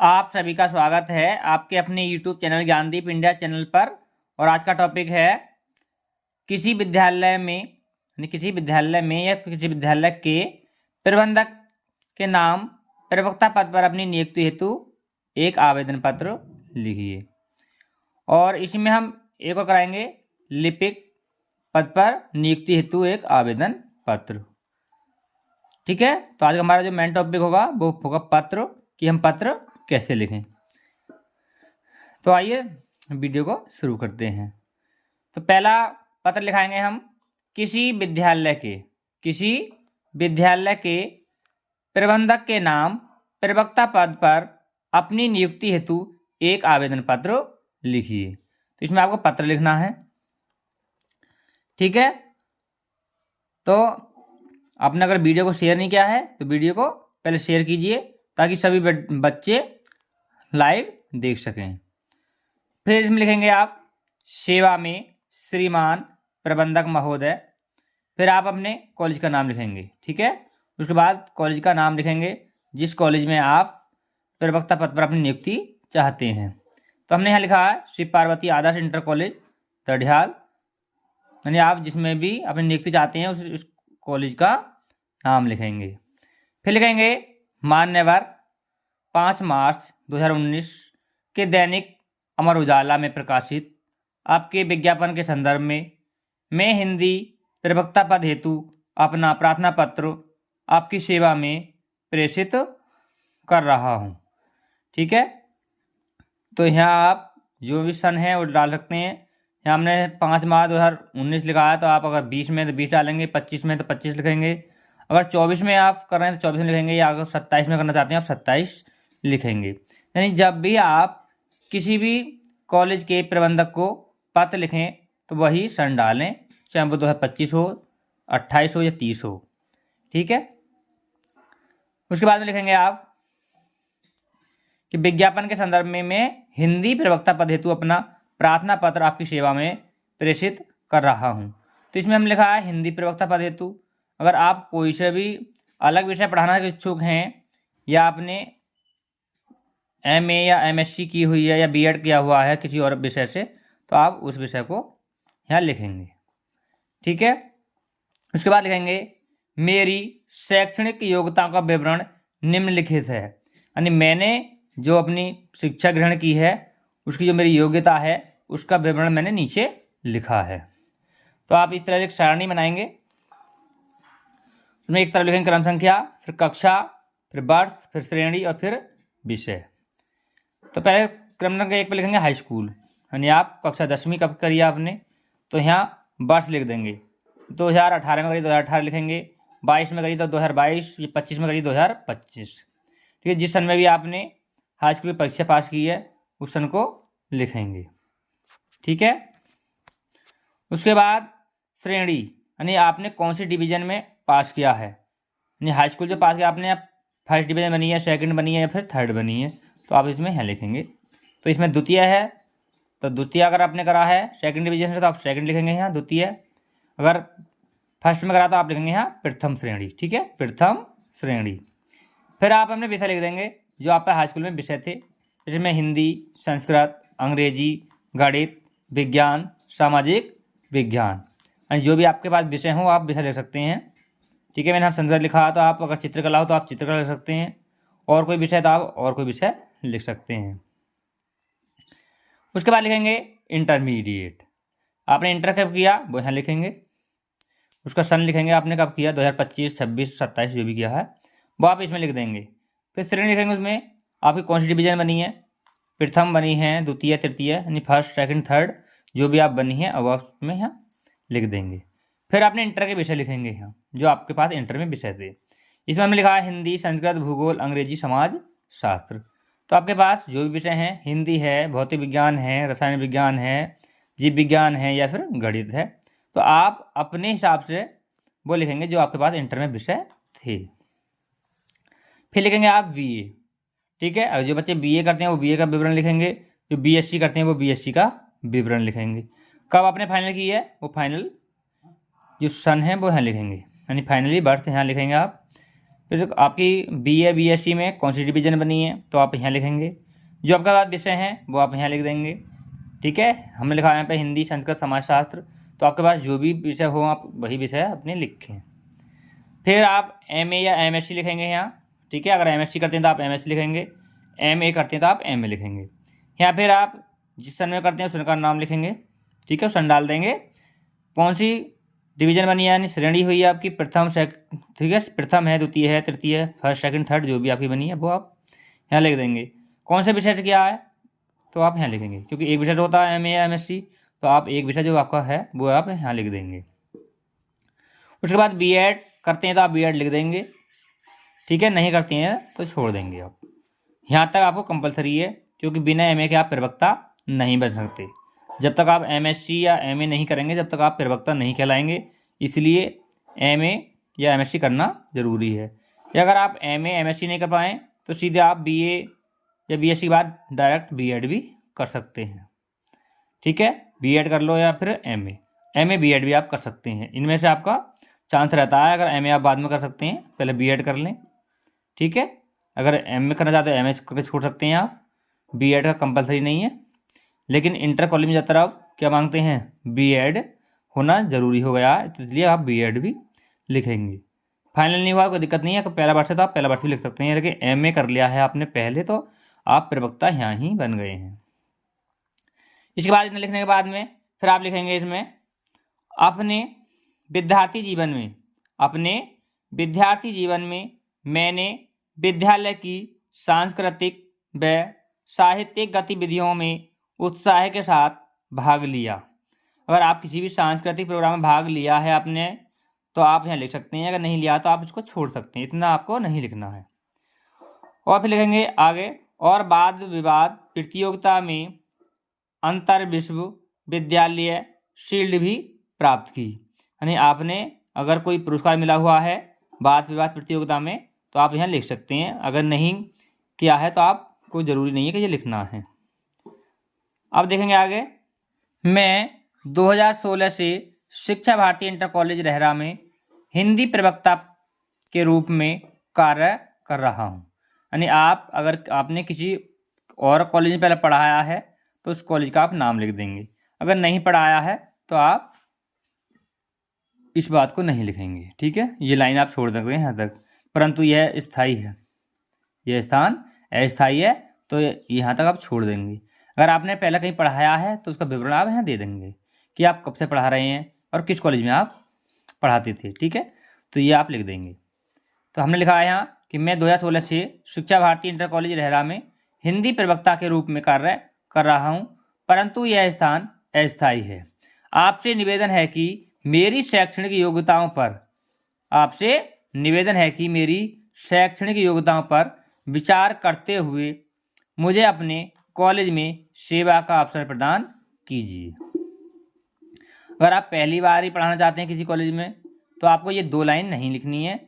आप सभी का स्वागत है आपके अपने YouTube channel Gyandeep India channel पर। और आज का टॉपिक है किसी विद्यालय में या किसी विद्यालय के प्रबंधक के नाम प्रवक्ता पद पर अपनी नियुक्ति हेतु एक आवेदन पत्र लिखिए। और इसमें हम एक और कराएंगे लिपिक पद पर नियुक्ति हेतु एक आवेदन पत्र। ठीक है, तो आज हमारा जो मेन टॉपिक होगा वो होगा पत्र, कि हम पत्र कैसे लिखें। तो आइए वीडियो को शुरू करते हैं। तो पहला पत्र लिखाएंगे हम किसी विद्यालय के प्रबंधक के नाम प्रवक्ता पद पर अपनी नियुक्ति हेतु एक आवेदन पत्र लिखिए। तो इसमें आपको पत्र लिखना है। ठीक है, तो आपने अगर वीडियो को शेयर नहीं किया है तो वीडियो को पहले शेयर कीजिए ताकि सभी बच्चे लाइव देख सकें। फिर इसमें लिखेंगे आप सेवा में श्रीमान प्रबंधक महोदय। फिर आप अपने कॉलेज का नाम लिखेंगे। ठीक है, उसके बाद कॉलेज का नाम लिखेंगे जिस कॉलेज में आप प्रवक्ता पद पर अपनी नियुक्ति चाहते हैं। तो हमने यहाँ लिखा है श्री पार्वती आदर्श इंटर कॉलेज तड़ियाल, यानी आप जिसमें भी अपनी नियुक्ति चाहते हैं उस कॉलेज का नाम लिखेंगे। फिर लिखेंगे मान्यवर 5 मार्च 2019 के दैनिक अमर उजाला में प्रकाशित आपके विज्ञापन के संदर्भ में मैं हिंदी प्रवक्ता पद हेतु अपना प्रार्थना पत्र आपकी सेवा में प्रेषित कर रहा हूँ। ठीक है, तो यहाँ आप जो भी सन है वो डाल सकते हैं। यहाँ हमने 5 मार्च 2019 लिखा है, तो आप अगर 20 में तो 20 डालेंगे, 25 में तो 25 लिखेंगे, अगर 24 में आप कर रहे हैं तो 24 में लिखेंगे, या अगर 27 में करना चाहते हैं आप 27 लिखेंगे। यानी जब भी आप किसी भी कॉलेज के प्रबंधक को पत्र लिखें तो वही सन डालें, चाहे वो 2025 हो, 28 हो या 30 हो। ठीक है, उसके बाद में लिखेंगे आप कि विज्ञापन के संदर्भ में मैं हिंदी प्रवक्ता पद हेतु अपना प्रार्थना पत्र आपकी सेवा में प्रेषित कर रहा हूँ। तो इसमें हम लिखा है हिंदी प्रवक्ता पद हेतु। अगर आप कोई से भी अलग विषय पढ़ाना के इच्छुक हैं, या आपने MA या MSc की हुई है या B.Ed किया हुआ है किसी और विषय से, तो आप उस विषय को यहाँ लिखेंगे। ठीक है, उसके बाद लिखेंगे मेरी शैक्षणिक योग्यता का विवरण निम्नलिखित है, यानी मैंने जो अपनी शिक्षा ग्रहण की है उसकी जो मेरी योग्यता है उसका विवरण मैंने नीचे लिखा है। तो आप इस तरह एक सारणी बनाएंगे। उसमें एक तरफ लिखेंगे क्रम संख्या, फिर कक्षा, फिर वर्ष, फिर श्रेणी और फिर विषय। तो पहले क्रम नंबर 1 पर लिखेंगे हाई स्कूल, यानी आप कक्षा 10वीं कब करी आपने, तो यहाँ वर्ष लिख देंगे। 2018 में करी 2018 लिखेंगे, 22 में करी तो 2022, 25 में करी 2025। ठीक है, जिस सन में भी आपने हाई स्कूल की परीक्षा पास की है उस सन को लिखेंगे। ठीक है, उसके बाद श्रेणी, यानी आपने कौन सी डिवीजन में पास किया है, यानी हाई स्कूल जो पास किया आपने, फर्स्ट डिवीजन बनी है, सेकंड बनी है या फिर थर्ड बनी है, तो आप इसमें यहाँ लिखेंगे। तो इसमें द्वितीय है तो द्वितीय अगर आपने करा है सेकंड डिवीजन से तो आप सेकंड लिखेंगे यहाँ द्वितीय। अगर फर्स्ट में करा तो आप लिखेंगे यहाँ प्रथम श्रेणी। ठीक है, प्रथम श्रेणी। फिर आप अपने विषय लिख देंगे जो आपका हाई स्कूल में विषय थे, जिसमें हिंदी, संस्कृत, अंग्रेजी, गणित, विज्ञान, सामाजिक विज्ञान, यानी जो भी आपके पास विषय हो आप विषय लिख सकते हैं। ठीक है, मैंने यहाँ संस्कृत लिखा, तो आप अगर चित्रकला हो तो आप चित्रकला लिख सकते हैं, और कोई विषय तो आप और कोई विषय लिख सकते हैं। उसके बाद लिखेंगे इंटरमीडिएट, आपने इंटर कब किया वो यहाँ लिखेंगे, उसका सन लिखेंगे आपने कब किया, 2025, 26, 27 जो भी किया है वो आप इसमें लिख देंगे। फिर श्रेणी लिखेंगे, उसमें आपकी कौन सी डिवीजन बनी है, प्रथम बनी है, द्वितीय, तृतीय, यानी फर्स्ट, सेकंड, थर्ड जो भी आप बनी है अब उसमें यहाँ लिख देंगे। फिर आपने इंटर के विषय लिखेंगे यहाँ जो आपके पास इंटर में विषय थे। इसमें हमने लिखा है हिंदी, संस्कृत, भूगोल, अंग्रेजी, समाज शास्त्र। तो आपके पास जो भी विषय हैं, हिंदी है, भौतिक विज्ञान है, रसायन विज्ञान है, जीव विज्ञान है या फिर गणित है, तो आप अपने हिसाब से वो लिखेंगे जो आपके पास इंटर में विषय थे। फिर लिखेंगे आप BA। ठीक है, जो बच्चे BA करते हैं वो BA का विवरण लिखेंगे, जो BSc करते हैं वो BSc का विवरण लिखेंगे। कब आपने फाइनल की है वो फाइनल जो सन है वो यहाँ लिखेंगे, यानी फाइनली वर्ष यहाँ लिखेंगे आप। फिर आपकी BA BSc में कौन सी डिवीज़न बनी है तो आप यहाँ लिखेंगे। जो आपका विषय है वो आप यहाँ लिख देंगे। ठीक है, हमने लिखा है यहाँ पे हिंदी, संस्कृत, समाजशास्त्र, तो आपके पास जो भी विषय हो आप वही विषय अपने लिखें। फिर आप MA या MSc लिखेंगे यहाँ। ठीक है, अगर MSc करते हैं तो आप MSc लिखेंगे, MA करते हैं तो आप MA लिखेंगे। यहाँ फिर आप जिस सन में करते हैं उस सन का नाम लिखेंगे। ठीक है, सन डाल देंगे। कौन सी डिवीज़न बनी है यानी श्रेणी हुई है आपकी प्रथम ठीक है, प्रथम है, द्वितीय है, तृतीय है, फर्स्ट सेकंड थर्ड जो भी आपकी बनी है वो आप यहाँ लिख देंगे। कौन से विषय से किया है तो आप यहाँ लिखेंगे, क्योंकि एक विषय होता है MA या MSc, तो आप एक विषय जो आपका है वो आप यहाँ लिख देंगे। उसके बाद B.Ed करते हैं तो आप B.Ed लिख देंगे। ठीक है, नहीं करते हैं तो छोड़ देंगे आप। यहाँ तक आपको कंपलसरी है, क्योंकि बिना MA के आप प्रवक्ता नहीं बन सकते। जब तक आप MSc या MA नहीं करेंगे तब तक आप प्रवक्ता नहीं कहलाएंगे, इसलिए MA या MSc करना ज़रूरी है। या अगर आप MA MSc नहीं कर पाएँ तो सीधे आप BA या BSc के बाद डायरेक्ट B.Ed भी कर सकते हैं। ठीक है, B.Ed कर लो या फिर MA B.Ed भी आप कर सकते हैं। इनमें से आपका चांस रहता है। अगर MA आप बाद में कर सकते हैं, पहले B.Ed कर लें। ठीक है, अगर MA करना चाहते हैं MA करके छोड़ सकते हैं आप, B.Ed का कंपलसरी नहीं है। लेकिन इंटर कॉलेज में ज़्यादातर आप क्या मांगते हैं, B.Ed होना ज़रूरी हो गया है, तो इसलिए आप B.Ed भी लिखेंगे। फाइनल नहीं हुआ कोई दिक्कत नहीं है, अगर पहला वर्ष है तो आप पहला वर्ष भी लिख सकते हैं, लेकिन MA कर लिया है आपने पहले तो आप प्रवक्ता यहाँ ही बन गए हैं। इसके बाद इतना लिखने के बाद में फिर आप लिखेंगे इसमें अपने विद्यार्थी जीवन में मैंने विद्यालय की सांस्कृतिक व साहित्यिक गतिविधियों में उत्साह के साथ भाग लिया। अगर आप किसी भी सांस्कृतिक प्रोग्राम में भाग लिया है आपने तो आप यहाँ लिख सकते हैं, अगर नहीं लिया तो आप इसको छोड़ सकते हैं, इतना आपको नहीं लिखना है। और फिर लिखेंगे आगे, और वाद विवाद प्रतियोगिता में अंतर विश्वविद्यालय शील्ड भी प्राप्त की। यानी आपने अगर कोई पुरस्कार मिला हुआ है वाद विवाद प्रतियोगिता में तो आप यहाँ लिख सकते हैं, अगर नहीं किया है तो आप कोई ज़रूरी नहीं है कि ये लिखना है। अब देखेंगे आगे, मैं 2016 से शिक्षा भारती इंटर कॉलेज रहरा में हिंदी प्रवक्ता के रूप में कार्य कर रहा हूँ। यानी आप अगर आपने किसी और कॉलेज में पहले पढ़ाया है तो उस कॉलेज का आप नाम लिख देंगे, अगर नहीं पढ़ाया है तो आप इस बात को नहीं लिखेंगे। ठीक है, ये लाइन आप छोड़ सकते हैं यहाँ तक, परंतु यह स्थायी है, यह स्थान अस्थायी है तो यहाँ तक आप छोड़ देंगे। अगर आपने पहले कहीं पढ़ाया है तो उसका विवरण आप यहाँ दे देंगे कि आप कब से पढ़ा रहे हैं और किस कॉलेज में आप पढ़ाते थे। ठीक है, तो ये आप लिख देंगे। तो हमने लिखा है यहाँ कि मैं 2016 से शिक्षा भारती इंटर कॉलेज रहरा में हिंदी प्रवक्ता के रूप में कार्य कर रहा हूँ, परंतु यह स्थान अस्थायी है। आपसे निवेदन है कि मेरी शैक्षणिक योग्यताओं पर विचार करते हुए मुझे अपने कॉलेज में सेवा का अवसर प्रदान कीजिए। अगर आप पहली बार ही पढ़ाना चाहते हैं किसी कॉलेज में तो आपको ये 2 लाइन नहीं लिखनी है।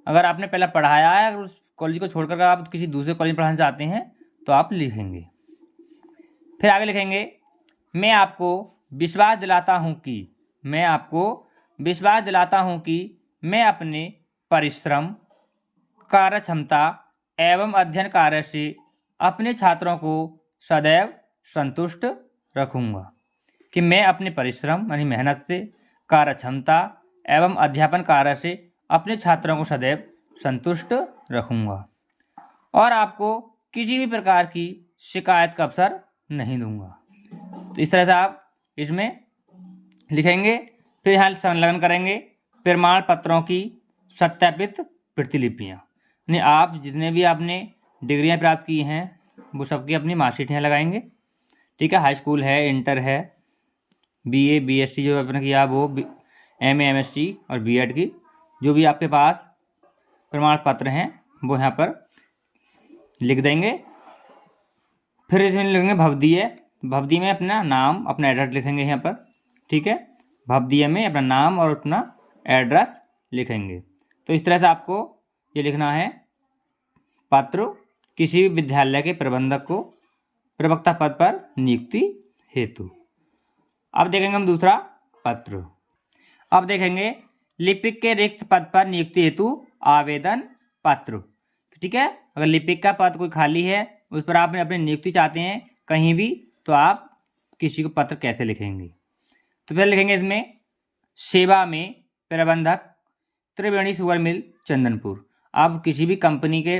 अगर आपने पहले पढ़ाया है, अगर उस कॉलेज को छोड़कर आप किसी दूसरे कॉलेज में पढ़ाना चाहते हैं तो आप लिखेंगे। फिर आगे लिखेंगे, मैं आपको विश्वास दिलाता हूँ कि मैं अपने परिश्रम, कार्यक्षमता एवं अध्ययन कार्य से अपने छात्रों को सदैव संतुष्ट रखूँगा। कि मैं अपने परिश्रम यानी मेहनत से, कार्यक्षमता एवं अध्यापन कार्य से अपने छात्रों को सदैव संतुष्ट रखूँगा और आपको किसी भी प्रकार की शिकायत का अवसर नहीं दूंगा। तो इस तरह से आप इसमें लिखेंगे। फिर यहाँ संलग्न करेंगे प्रमाण पत्रों की सत्यापित प्रतिलिपियाँ, यानी आप जितने भी आपने डिग्रियाँ प्राप्त की हैं वो सबकी अपनी मार्कशीट यहाँ लगाएंगे। ठीक है, हाई स्कूल है, इंटर है, BA BSc जो आपने किया वो, MA MSc और B.Ed की जो भी आपके पास प्रमाण पत्र हैं वो यहाँ पर लिख देंगे। फिर इसमें लिखेंगे भवदीय में अपना नाम, अपना एड्रेस लिखेंगे यहाँ पर। ठीक है, भवदीय में अपना नाम और अपना एड्रेस लिखेंगे। तो इस तरह से आपको ये लिखना है पत्र किसी भी विद्यालय के प्रबंधक को प्रवक्ता पद पर नियुक्ति हेतु। अब देखेंगे हम दूसरा पत्र। अब देखेंगे लिपिक के रिक्त पद पर नियुक्ति हेतु आवेदन पत्र। ठीक है, अगर लिपिक का पद कोई खाली है, उस पर आप अपनी नियुक्ति चाहते हैं कहीं भी, तो आप किसी को पत्र कैसे लिखेंगे? तो पहले लिखेंगे इसमें सेवा में प्रबंधक त्रिवेणी शुगर मिल चंदनपुर। आप किसी भी कंपनी के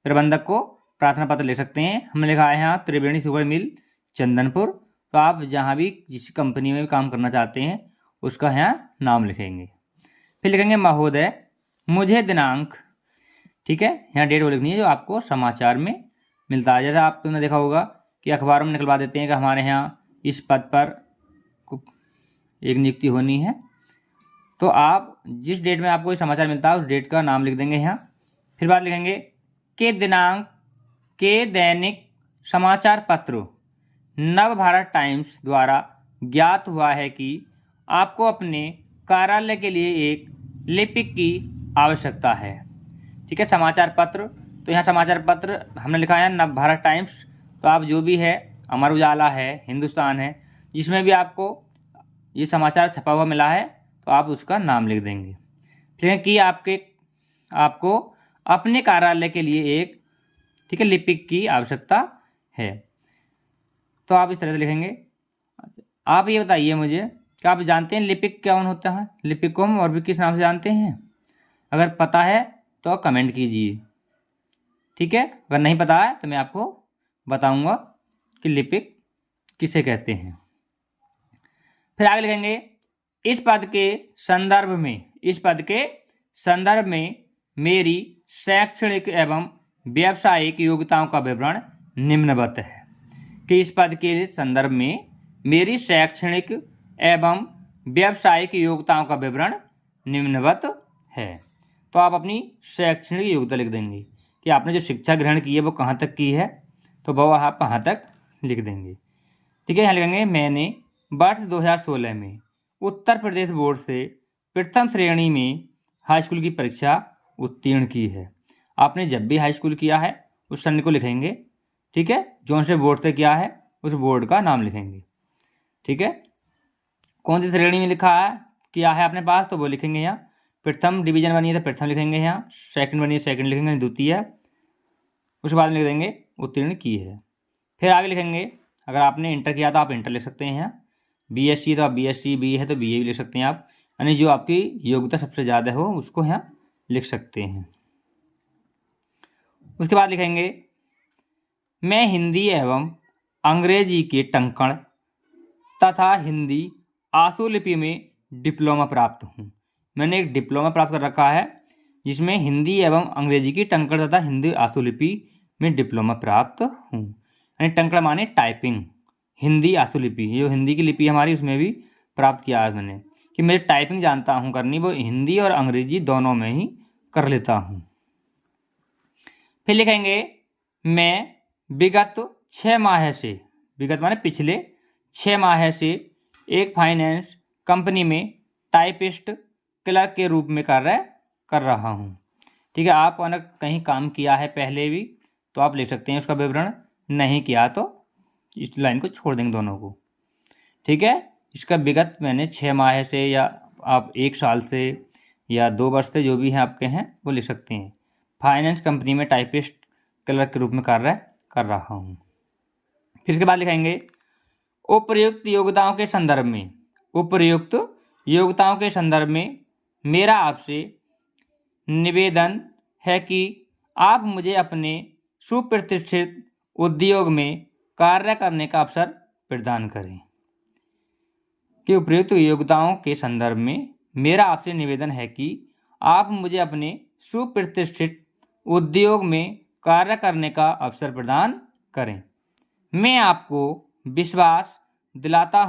प्रबंधक को प्रार्थना पत्र लिख सकते हैं। हमने लिखा है यहाँ त्रिवेणी शुगर मिल चंदनपुर। तो आप जहाँ भी जिस कंपनी में भी काम करना चाहते हैं उसका यहाँ नाम लिखेंगे। फिर लिखेंगे महोदय मुझे दिनांक, ठीक है, यहाँ डेट वो लिखनी है जो आपको समाचार में मिलता है। जैसा आपने देखा होगा कि अखबारों में निकलवा देते हैं कि हमारे यहाँ इस पद पर एक नियुक्ति होनी है, तो आप जिस डेट में आपको समाचार मिलता है उस डेट का नाम लिख देंगे यहाँ। फिर बात लिखेंगे के दिनांक के दैनिक समाचार पत्र नव भारत टाइम्स द्वारा ज्ञात हुआ है कि आपको अपने कार्यालय के लिए एक लिपिक की आवश्यकता है। ठीक है, समाचार पत्र, तो यहाँ समाचार पत्र हमने लिखा है नव भारत टाइम्स। तो आप जो भी है, अमर उजाला है, हिंदुस्तान है, जिसमें भी आपको ये समाचार छपा हुआ मिला है तो आप उसका नाम लिख देंगे। ठीक है, कि आपको अपने कार्यालय के लिए एक, ठीक है, लिपिक की आवश्यकता है। तो आप इस तरह से लिखेंगे। आप ये बताइए मुझे कि आप जानते हैं लिपिक कौन होता है? लिपिक को हम और भी किस नाम से जानते हैं? अगर पता है तो कमेंट कीजिए। ठीक है, अगर नहीं पता है तो मैं आपको बताऊंगा कि लिपिक किसे कहते हैं। फिर आगे लिखेंगे इस पद के संदर्भ में मेरी शैक्षणिक एवं व्यावसायिक योग्यताओं का विवरण निम्नवत है। कि इस पद के संदर्भ में मेरी शैक्षणिक एवं व्यावसायिक योग्यताओं का विवरण निम्नवत है। तो आप अपनी शैक्षणिक योग्यता लिख देंगे कि आपने जो शिक्षा ग्रहण की है वो कहाँ तक की है, तो वो आप वहाँ तक लिख देंगे। ठीक है, यहाँ लिखेंगे मैंने वर्ष 2016 में उत्तर प्रदेश बोर्ड से प्रथम श्रेणी में हाई स्कूल की परीक्षा उत्तीर्ण की है। आपने जब भी हाई स्कूल किया है उस सन को लिखेंगे। ठीक है, जो से बोर्ड से किया है उस बोर्ड का नाम लिखेंगे। ठीक है, कौन सी श्रेणी में लिखा है किया है अपने पास, तो वो लिखेंगे यहाँ। प्रथम डिवीजन बनी है तो प्रथम लिखेंगे यहाँ, सेकंड बनी है सेकंड लिखेंगे, द्वितीय, उसके बाद लिख देंगे उत्तीर्ण की है। फिर आगे लिखेंगे अगर आपने इंटर किया तो आप इंटर लिख सकते हैं यहाँ, बीएससी तो आप बीएससी, बीए है तो बीए भी लिख सकते हैं आप, यानी जो आपकी योग्यता सबसे ज़्यादा हो उसको यहाँ लिख सकते हैं। उसके बाद लिखेंगे मैं हिंदी एवं अंग्रेजी के टंकण तथा हिंदी आशुलिपि में डिप्लोमा प्राप्त हूँ। मैंने एक डिप्लोमा प्राप्त कर रखा है जिसमें हिंदी एवं अंग्रेजी की टंकण तथा हिंदी आशुलिपि में डिप्लोमा प्राप्त हूँ। यानी टंकण माने टाइपिंग, हिंदी आशुलिपि, जो हिंदी की लिपि हमारी उसमें भी प्राप्त किया है मैंने, कि मैं टाइपिंग जानता हूँ करनी, वो हिंदी और अंग्रेजी दोनों में ही कर लेता हूँ। फिर लिखेंगे मैं विगत 6 माह से, विगत माने पिछले 6 माह से एक फाइनेंस कंपनी में टाइपिस्ट क्लर्क के रूप में कार्य कर रहा हूँ। ठीक है, आप अगर कहीं काम किया है पहले भी तो आप लिख सकते हैं उसका विवरण, नहीं किया तो इस लाइन को छोड़ देंगे दोनों को। ठीक है, इसका विगत मैंने 6 माह से या आप 1 साल से या 2 वर्ष से जो भी हैं आपके हैं वो लिख सकते हैं। फाइनेंस कंपनी में टाइपिस्ट क्लर्क के रूप में कार्य कर रहा हूँ। फिर इसके बाद लिखेंगे उपर्युक्त योग्यताओं के संदर्भ में मेरा आपसे निवेदन है कि आप मुझे अपने सुप्रतिष्ठित उद्योग में कार्य करने का अवसर प्रदान करें। कि उपयुक्त योग्यताओं के संदर्भ में मेरा आपसे निवेदन है कि आप मुझे अपने सुप्रतिष्ठित उद्योग में कार्य करने का अवसर प्रदान करें। मैं आपको विश्वास दिलाता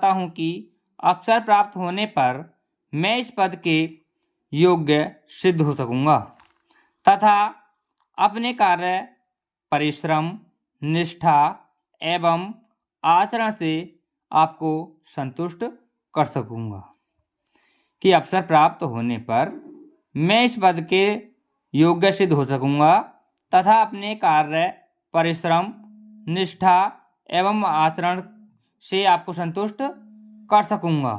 हूं कि अवसर प्राप्त होने पर मैं इस पद के योग्य सिद्ध हो सकूंगा तथा अपने कार्य परिश्रम, निष्ठा एवं आचरण से आपको संतुष्ट कर सकूंगा। कि अवसर प्राप्त होने पर मैं इस पद के योग्य सिद्ध हो सकूंगा तथा अपने कार्य परिश्रम, निष्ठा एवं आचरण से आपको संतुष्ट कर सकूंगा।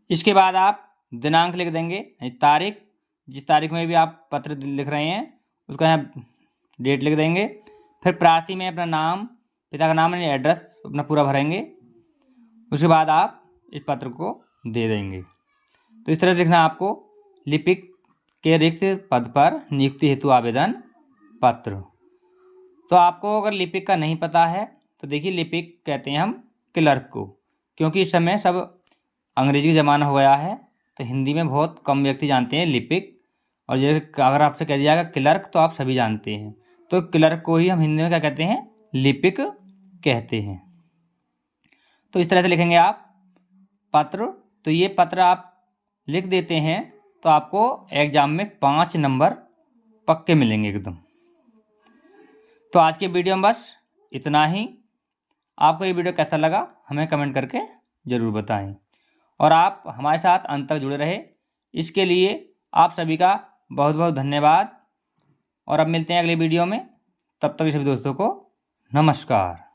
इसके बाद आप दिनांक लिख देंगे, तारीख जिस तारीख में भी आप पत्र लिख रहे हैं उसका यहाँ डेट लिख देंगे। फिर प्रार्थी में अपना नाम, पिता का नाम यानी एड्रेस अपना पूरा भरेंगे। उसके बाद आप इस पत्र को दे देंगे। तो इस तरह से लिखना आपको लिपिक के रिक्त पद पर नियुक्ति हेतु आवेदन पत्र। तो आपको अगर लिपिक का नहीं पता है तो देखिए, लिपिक कहते हैं हम क्लर्क को, क्योंकि इस समय सब अंग्रेजी का ज़माना हो गया है तो हिंदी में बहुत कम व्यक्ति जानते हैं लिपिक। और जैसे अगर आपसे कह दिया जाएगा क्लर्क तो आप सभी जानते हैं, तो क्लर्क को ही हम हिंदी में क्या कहते हैं, लिपिक कहते हैं। तो इस तरह से लिखेंगे आप पत्र। तो ये पत्र आप लिख देते हैं तो आपको एग्जाम में 5 नंबर पक्के मिलेंगे एकदम। तो आज के वीडियो में बस इतना ही। आपको ये वीडियो कैसा लगा हमें कमेंट करके ज़रूर बताएं, और आप हमारे साथ अंत तक जुड़े रहे इसके लिए आप सभी का बहुत बहुत धन्यवाद। और अब मिलते हैं अगले वीडियो में, तब तक सभी दोस्तों को नमस्कार।